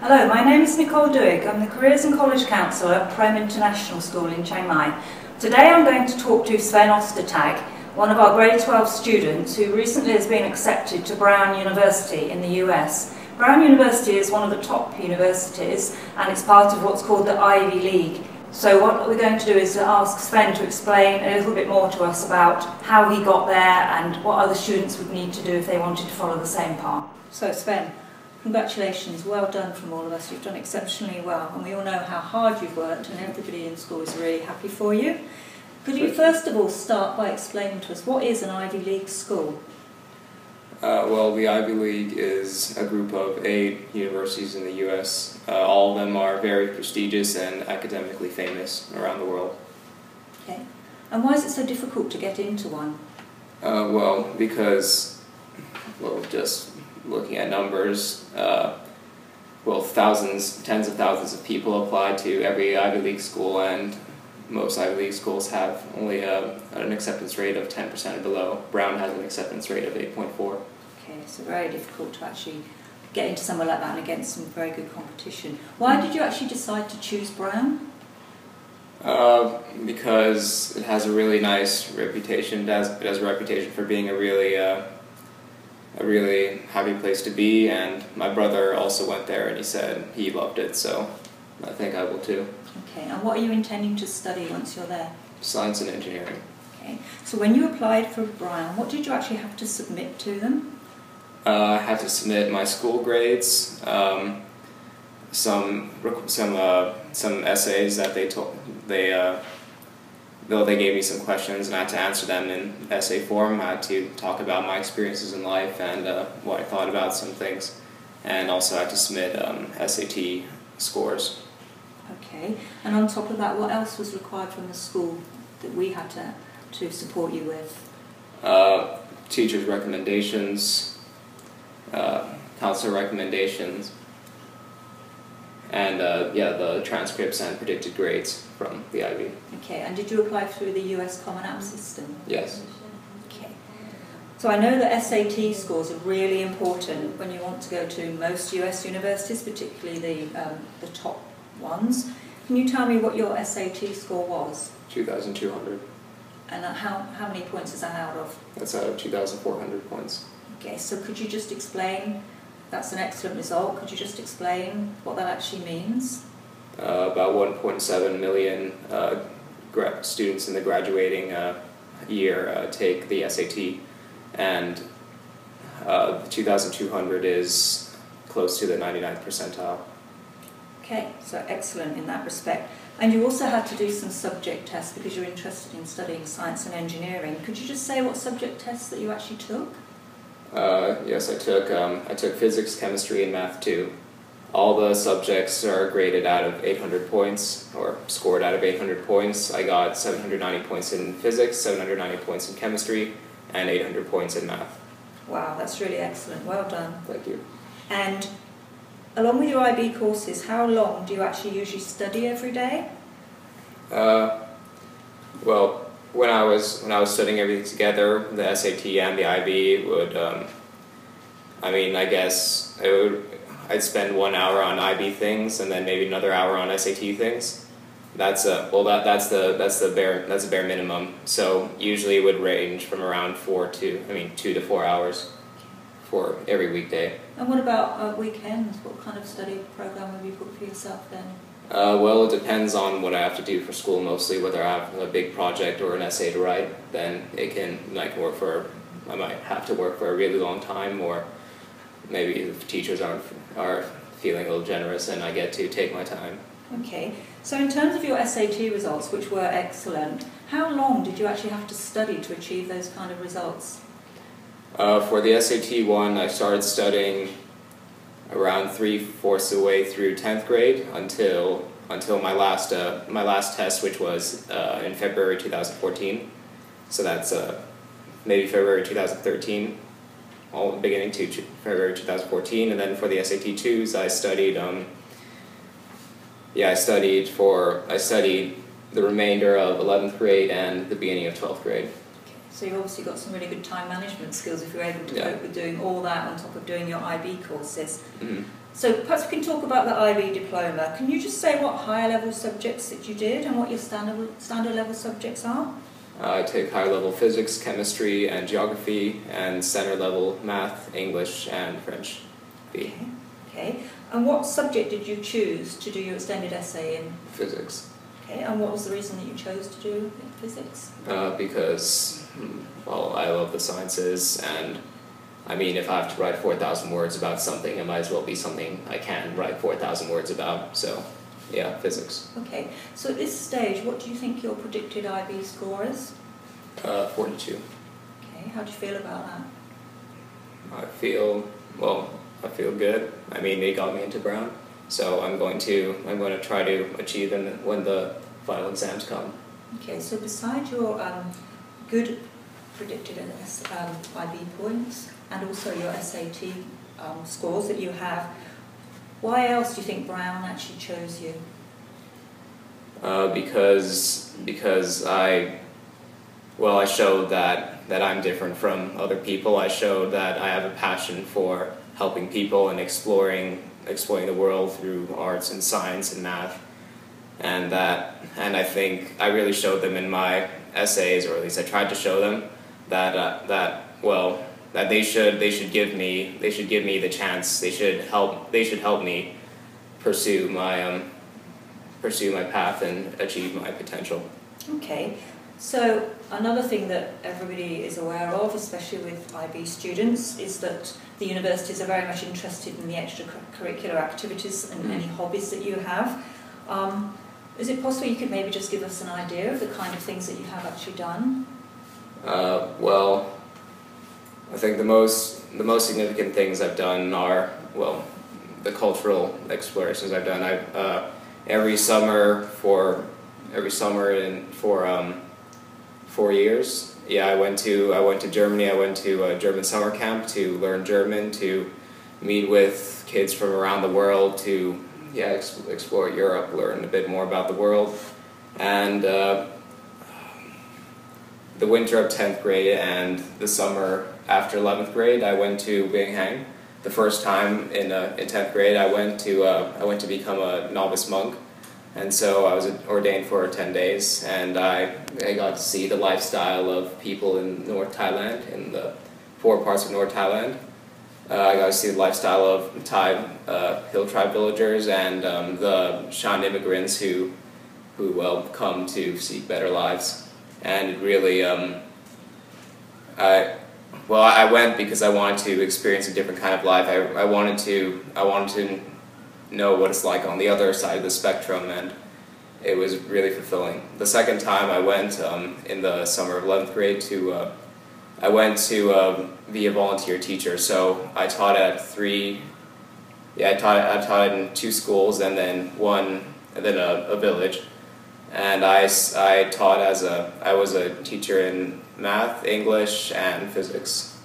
Hello, my name is Nicole Duig. I'm the Careers and College Counsellor at Prem International School in Chiang Mai. Today I'm going to talk to Sven, one of our grade 12 students who recently has been accepted to Brown University in the US. Brown University is one of the top universities and it's part of what's called the Ivy League. So what we're going to do is ask Sven to explain a little bit more to us about how he got there and what other students would need to do if they wanted to follow the same path. So Sven, congratulations, well done from all of us. You've done exceptionally well and we all know how hard you've worked and everybody in school is really happy for you. Could you first of all start by explaining to us what is an Ivy League school? Well, the Ivy League is a group of 8 universities in the U.S. All of them are very prestigious and academically famous around the world. Okay. And why is it so difficult to get into one? Well, because, just looking at numbers, tens of thousands of people apply to every Ivy League school, and most Ivy League schools have only an acceptance rate of 10% or below. Brown has an acceptance rate of 8.4. Okay, so very difficult to actually get into somewhere like that and against some very good competition. Why did you actually decide to choose Brown? Because it has a really nice reputation. It has a reputation for being a really happy place to be, and my brother also went there and he said he loved it, so I think I will too. Okay, and what are you intending to study once you're there? Science and engineering. Okay, so when you applied for Brown, what did you actually have to submit to them? I had to submit my school grades, some essays that they gave me some questions and I had to answer them in essay form. I had to talk about my experiences in life and what I thought about some things, and also I had to submit SAT scores. Okay, and on top of that, what else was required from the school that we had to support you with? Teachers' recommendations, counselor recommendations, and the transcripts and predicted grades from the IB. Okay, and did you apply through the US Common App system? Yes. Okay. So I know that SAT scores are really important when you want to go to most US universities, particularly the top ones. Can you tell me what your SAT score was? 2,200. And how many points is that out of? That's out of 2,400 points. Okay, so could you just explain, that's an excellent result, could you just explain what that actually means? About 1.7 million students in the graduating year take the SAT, and 2,200 is close to the 99th percentile. Okay, so excellent in that respect. And you also had to do some subject tests because you're interested in studying science and engineering. Could you just say what subject tests that you actually took? Yes, I took physics, chemistry, and math too. All the subjects are graded out of 800 points, or scored out of 800 points. I got 790 points in physics, 790 points in chemistry, and 800 points in math. Wow, that's really excellent. Well done. Thank you. And along with your IB courses, how long do you actually usually study every day? Well, when I was studying everything together, the SAT and the IB would, I'd spend 1 hour on IB things and then maybe another hour on SAT things. That's the bare minimum. So usually it would range from around 2 to 4 hours for every weekday. And what about weekends? What kind of study program have you put for yourself then? Well, it depends on what I have to do for school mostly. Whether I have a big project or an essay to write, then I might have to work for a really long time, or maybe if teachers are feeling a little generous and I get to take my time. Okay, so in terms of your SAT results, which were excellent, how long did you actually have to study to achieve those kind of results? For the SAT one, I started studying around 3/4 of the way through 10th grade until my last test, which was in February 2014. So that's maybe February 2013, all beginning to February 2014. And then for the SAT 2s, I studied. I studied the remainder of 11th grade and the beginning of 12th grade. So you've obviously got some really good time management skills if you're able to cope with doing all that on top of doing your IB courses. Mm-hmm. So perhaps we can talk about the IB diploma. Can you just say what higher level subjects that you did and what your standard level subjects are? I take higher level physics, chemistry, and geography, and center level math, English, and French. B. Okay. And what subject did you choose to do your extended essay in? Physics. Okay. And what was the reason that you chose to do physics? Because, well, I love the sciences, and I mean, if I have to write 4,000 words about something, it might as well be something I can write 4,000 words about. So, yeah, physics. Okay. So at this stage, what do you think your predicted IB score is? 42. Okay. How do you feel about that? I feel good. I mean, they got me into Brown, so I'm going to try to achieve them when the final exams come. Okay. So besides your good predicted IB points and also your SAT scores that you have, why else do you think Brown actually chose you? Because I showed that I'm different from other people. I showed that I have a passion for helping people and exploring the world through arts and science and math, and I think I really showed them in my essays, or at least I tried to show them that they should give me the chance. They should help me pursue my path and achieve my potential. Okay. So another thing that everybody is aware of, especially with IB students, is that the universities are very much interested in the extracurricular activities and any hobbies that you have. Is it possible you could maybe just give us an idea of the kind of things that you have actually done? Well, I think the most significant things I've done are, well, the cultural explorations I've done. Every summer for 4 years. Yeah, I went to Germany. I went to a German summer camp to learn German, to meet with kids from around the world, to explore Europe, learn a bit more about the world. And the winter of 10th grade and the summer after 11th grade, I went to Binghang. The first time in 10th grade, I went to become a novice monk. And so I was ordained for 10 days, and I got to see the lifestyle of people in North Thailand, in the 4 parts of North Thailand. I got to see the lifestyle of Thai hill tribe villagers and the Shan immigrants who come to seek better lives. And it really, I went because I wanted to experience a different kind of life. I wanted to know what it's like on the other side of the spectrum, and it was really fulfilling. The second time I went in the summer of 11th grade I went to be a volunteer teacher. So I taught at I taught in 2 schools and then a village, and I taught I was a teacher in math, English, and physics,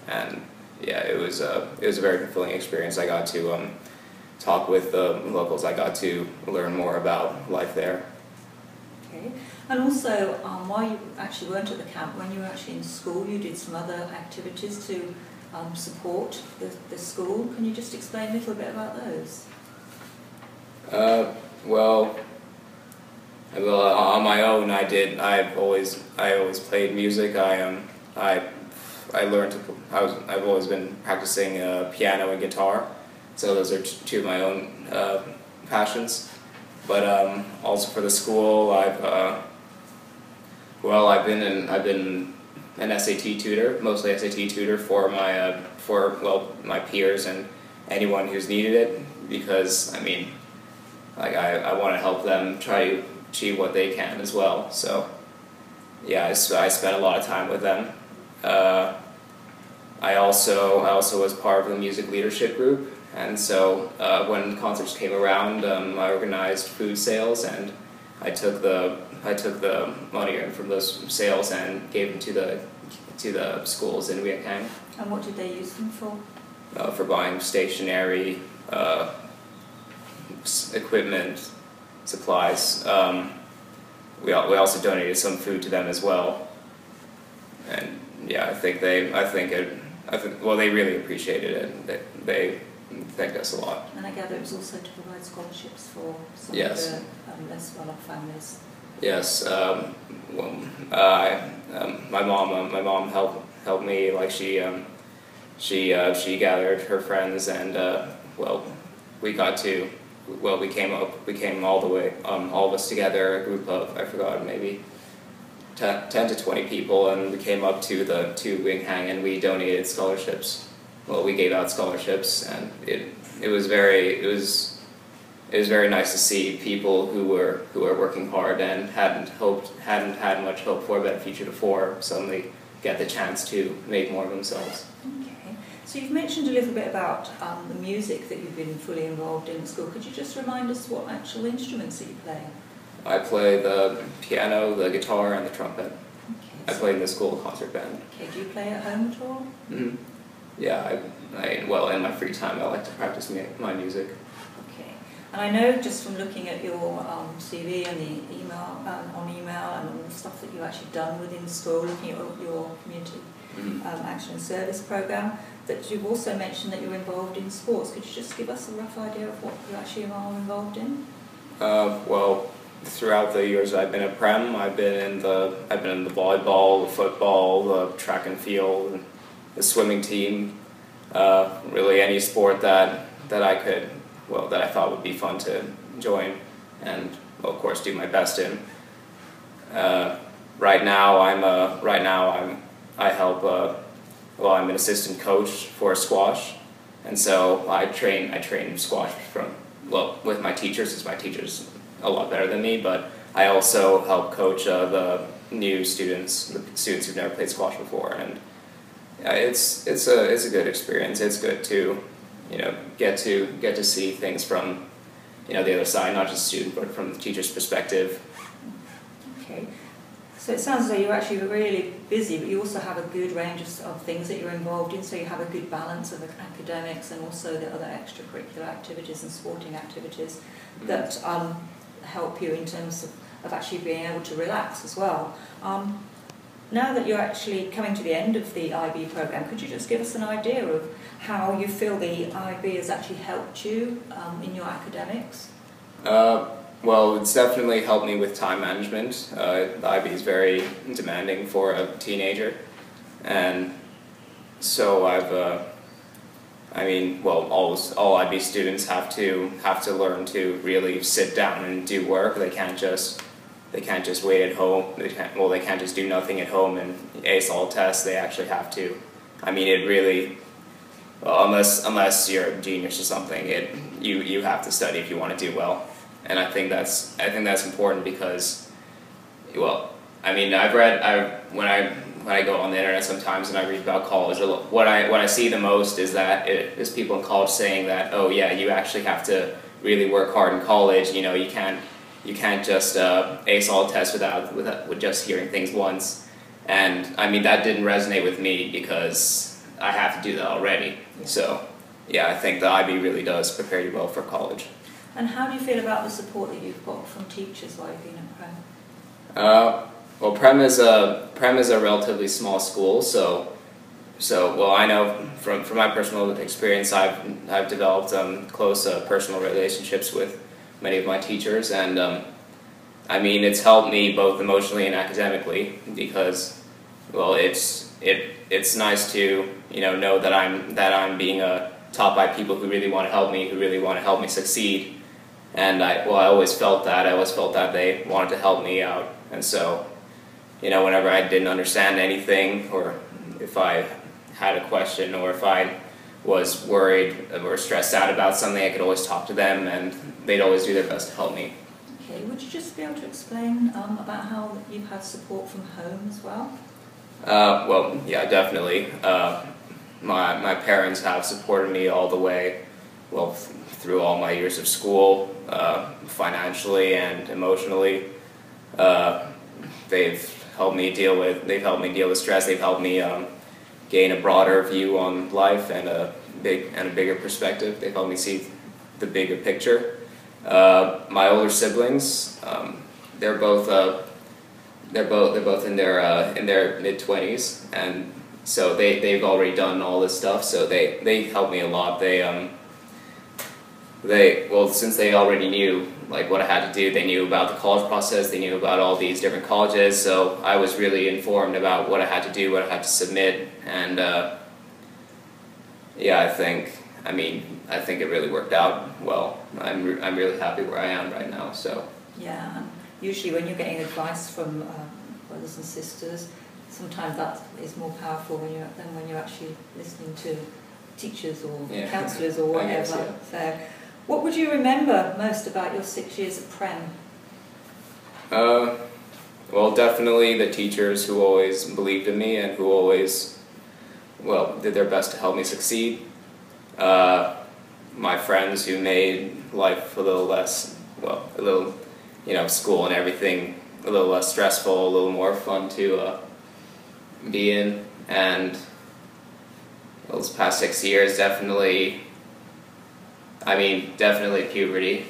and yeah, it was a very fulfilling experience. I got to talk with the locals. I got to learn more about life there. Okay. And also, while you actually weren't at the camp, when you were actually in school, you did some other activities to support the school. Can you just explain a little bit about those? Well, on my own, I've always played music. I've always been practicing piano and guitar. So those are 2 of my own passions. But also for the school, I've been an SAT tutor, mostly SAT tutor for my peers and anyone who's needed it, because I mean, like I want to help them try to achieve what they can as well. So yeah, I spent a lot of time with them. I also was part of the music leadership group. And so when concerts came around, I organized food sales, and I took the money earned from those sales and gave them to the schools in Vietnam. And what did they use them for? For buying stationery, equipment, supplies. We also donated some food to them as well. And yeah, they really appreciated it. thanked us a lot. And I gather it was also to provide scholarships for some Yes. of the less well-off families. Yes. My mom helped me. Like she gathered her friends, and we came all the way, all of us together, a group of, I forgot, maybe 10 to 20 people, and we came up to Wing Hang, and we donated scholarships. Well, we gave out scholarships, and it was very nice to see people who were working hard and hadn't had much hope for a better future before suddenly get the chance to make more of themselves. Okay, so you've mentioned a little bit about the music that you've been fully involved in at school. Could you just remind us what actual instruments that you play? I play the piano, the guitar, and the trumpet. Okay, I play in the school concert band. Okay, do you play at home at all? Mm-hmm. Yeah, in my free time I like to practice my music. Okay, and I know just from looking at your CV and the email and all the stuff that you've actually done within school, looking at your community action and service program, that you've also mentioned that you're involved in sports. Could you just give us a rough idea of what you actually are involved in? Throughout the years I've been at Prem, I've been in the volleyball, the football, the track and field, the swimming team, really any sport that I thought would be fun to join, and of course do my best in. Right now I'm an assistant coach for squash, and so I train squash with my teachers, as my teachers a lot better than me, but I also help coach the new students, the students who've never played squash before, and it's a good experience. It's good to get to see things from the other side, not just student, but from the teacher's perspective. Okay, so it sounds as though you're actually really busy, but you also have a good range of things that you're involved in, so you have a good balance of academics and also the other extracurricular activities and sporting activities that help you in terms of actually being able to relax as well. Now that you're actually coming to the end of the IB program, could you just give us an idea of how you feel the IB has actually helped you in your academics? Well, it's definitely helped me with time management. The IB is very demanding for a teenager, and so all IB students have to learn to really sit down and do work. They can't just wait at home. They can't just do nothing at home and ace all tests. They actually have to. Unless you're a genius or something, you have to study if you want to do well. And I think that's important because, when I go on the internet sometimes and I read about college, what I see the most is that is people in college saying that, oh yeah, you actually have to really work hard in college. You can't just ace all tests with just hearing things once. And that didn't resonate with me because I have to do that already. So yeah, I think the IB really does prepare you well for college. And how do you feel about the support that you've got from teachers while you've been at Prem? Prem is a relatively small school, so I know from my personal experience, I've developed close personal relationships with many of my teachers, and it's helped me both emotionally and academically because, it's nice to know that I'm being taught by people who really want to help me, succeed, and I always felt that they wanted to help me out, and so whenever I didn't understand anything, or if I had a question, or if I was worried or stressed out about something, I could always talk to them, and they'd always do their best to help me. Okay, would you just be able to explain about how you've had support from home as well? Yeah, definitely. My parents have supported me all the way, through all my years of school, financially and emotionally. They've helped me deal with stress. They've helped me gain a broader view on life and a bigger perspective. They've helped me see the bigger picture. My older siblings, they're both in their mid-20s, and so they've already done all this stuff. So they help me a lot. since they already knew like what I had to do, they knew about the college process, they knew about all these different colleges, so I was really informed about what I had to do, what I had to submit, and yeah, I think it really worked out well. I'm really happy where I am right now. So yeah, and usually when you're getting advice from brothers and sisters, sometimes that is more powerful than when you're actually listening to teachers or counsellors or whatever. Guess, yeah. So, what would you remember most about your 6 years at Prem? Well, definitely the teachers who always believed in me and who always, did their best to help me succeed. My friends who made life a little less, school and everything a little less stressful, a little more fun to be in. And those past 6 years, definitely puberty.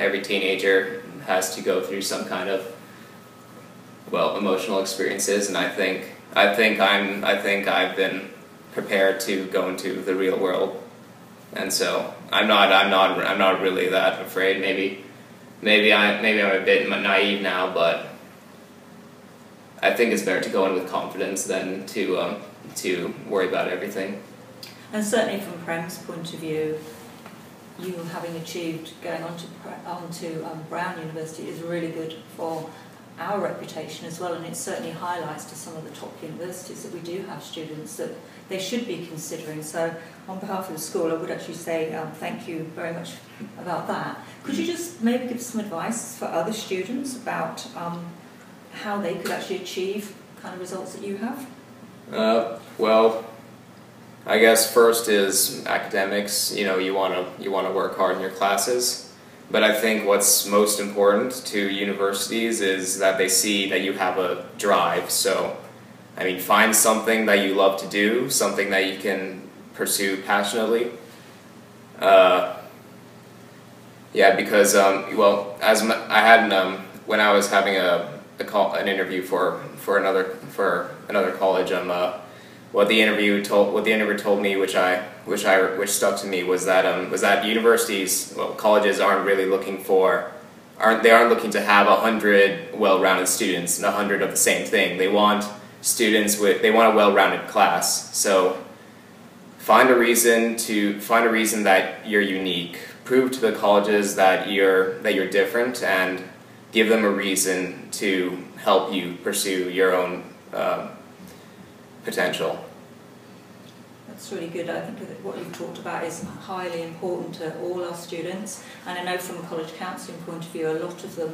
Every teenager has to go through some kind of, emotional experiences, and I think I've been prepared to go into the real world, and so I'm not really that afraid. Maybe I'm a bit naive now, but I think it's better to go in with confidence than to worry about everything. And certainly from Prem's point of view, you having achieved going on to Brown University is really good for our reputation as well, and it certainly highlights to some of the top universities that we do have students that they should be considering. So on behalf of the school, I would actually say thank you very much about that. Could you just maybe give some advice for other students about how they could actually achieve the kind of results that you have? I guess first is academics. You want to work hard in your classes, but I think what's most important to universities is that they see that you have a drive. So, find something that you love to do, something that you can pursue passionately. Because when I was having an interview for another college, what the interviewer told me, which stuck to me, was that universities, colleges aren't looking to have 100 well-rounded students and 100 of the same thing. They want a well-rounded class. So find a reason that you're unique. Prove to the colleges that you're different, and give them a reason to help you pursue your own potential. That's really good. I think that what you've talked about is highly important to all our students, and I know from a college counselling point of view, a lot of them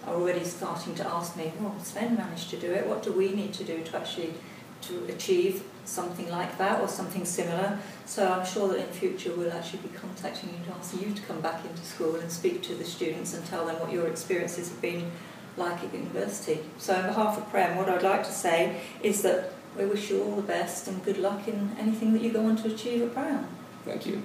are already starting to ask me, well, Sven managed to do it, what do we need to do to achieve something like that or something similar? So I'm sure that in future we'll actually be contacting you to ask you to come back into school and speak to the students and tell them what your experiences have been like at university. So on behalf of Prem, what I'd like to say is that we wish you all the best and good luck in anything that you go on to achieve at Brown. Thank you.